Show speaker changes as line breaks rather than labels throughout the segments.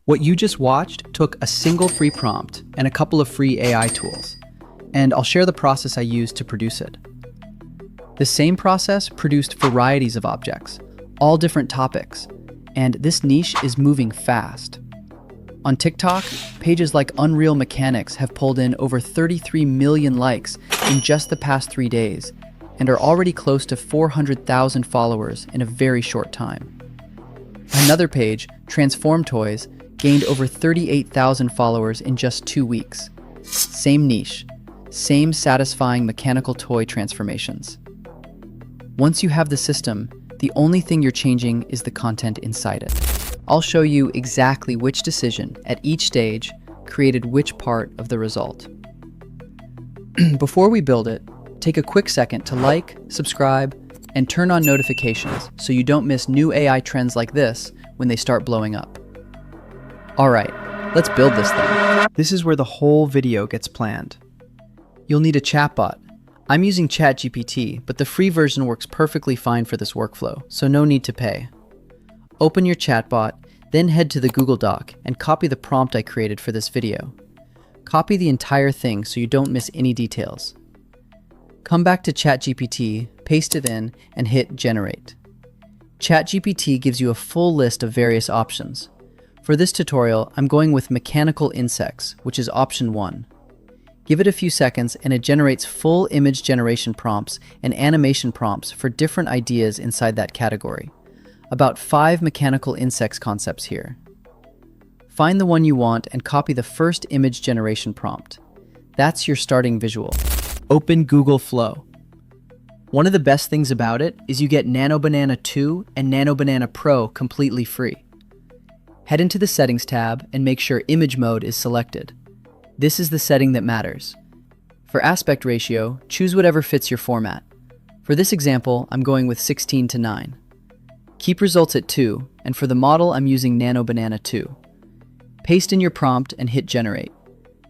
What you just watched took a single free prompt and a couple of free AI tools, and I'll share the process I used to produce it. The same process produced varieties of objects, all different topics, and this niche is moving fast. On TikTok, pages like Unreal Mechanics have pulled in over 33 million likes in just the past 3 days and are already close to 400,000 followers in a very short time. Another page, Transform Toys, gained over 38,000 followers in just 2 weeks. Same niche, same satisfying mechanical toy transformations. Once you have the system, the only thing you're changing is the content inside it. I'll show you exactly which decision at each stage created which part of the result. Before we build it, take a quick second to like, subscribe, and turn on notifications so you don't miss new AI trends like this when they start blowing up. Alright, let's build this thing. This is where the whole video gets planned. You'll need a chatbot. I'm using ChatGPT, but the free version works perfectly fine for this workflow, so no need to pay. Open your chatbot, then head to the Google Doc and copy the prompt I created for this video. Copy the entire thing so you don't miss any details. Come back to ChatGPT, paste it in, and hit Generate. ChatGPT gives you a full list of various options. For this tutorial, I'm going with mechanical insects, which is option 1. Give it a few seconds and it generates full image generation prompts and animation prompts for different ideas inside that category. About 5 mechanical insects concepts here. Find the one you want and copy the first image generation prompt. That's your starting visual. Open Google Flow. One of the best things about it is you get Nano Banana 2 and Nano Banana Pro completely free. Head into the Settings tab and make sure Image Mode is selected. This is the setting that matters. For aspect ratio, choose whatever fits your format. For this example, I'm going with 16:9. Keep results at 2, and for the model, I'm using Nano Banana 2. Paste in your prompt and hit Generate.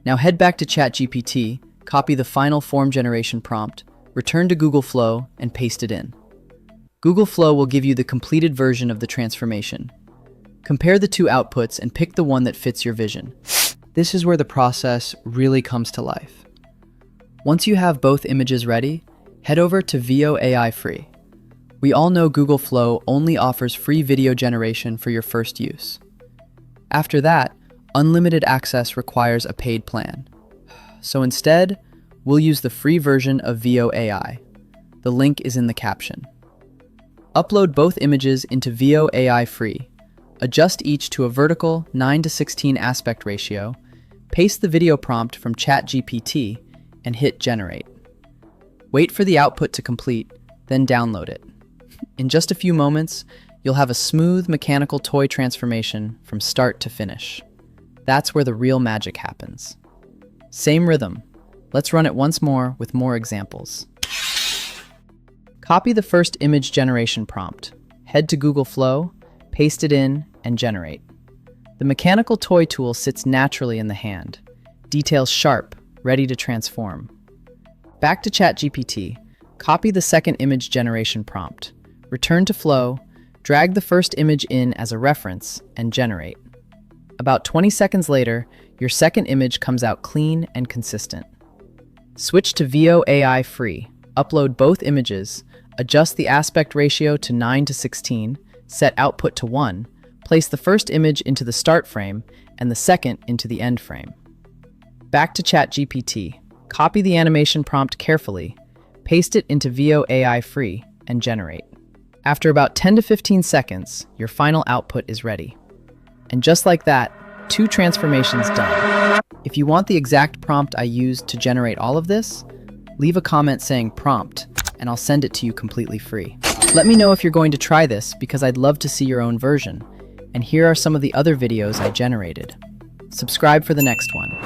Now head back to ChatGPT, copy the final form generation prompt, return to Google Flow, and paste it in. Google Flow will give you the completed version of the transformation. Compare the 2 outputs and pick the one that fits your vision. This is where the process really comes to life. Once you have both images ready, head over to VO AI Free. We all know Google Flow only offers free video generation for your first use. After that, unlimited access requires a paid plan. So instead, we'll use the free version of VO AI. The link is in the caption. Upload both images into VO AI Free. Adjust each to a vertical 9:16 aspect ratio, paste the video prompt from ChatGPT, and hit Generate. Wait for the output to complete, then download it. In just a few moments, you'll have a smooth mechanical toy transformation from start to finish. That's where the real magic happens. Same rhythm. Let's run it once more with more examples. Copy the first image generation prompt. Head to Google Flow, paste it in, and generate. The mechanical toy tool sits naturally in the hand. Details sharp, ready to transform. Back to ChatGPT, copy the second image generation prompt. Return to Flow, drag the first image in as a reference, and generate. About 20 seconds later, your second image comes out clean and consistent. Switch to VO AI Free, upload both images, adjust the aspect ratio to 9:16, set output to 1, place the first image into the start frame and the second into the end frame. Back to ChatGPT, copy the animation prompt carefully, paste it into VO AI Free, and generate. After about 10 to 15 seconds, your final output is ready. And just like that, 2 transformations done. If you want the exact prompt I used to generate all of this, leave a comment saying prompt, and I'll send it to you completely free. Let me know if you're going to try this because I'd love to see your own version. And here are some of the other videos I generated. Subscribe for the next one.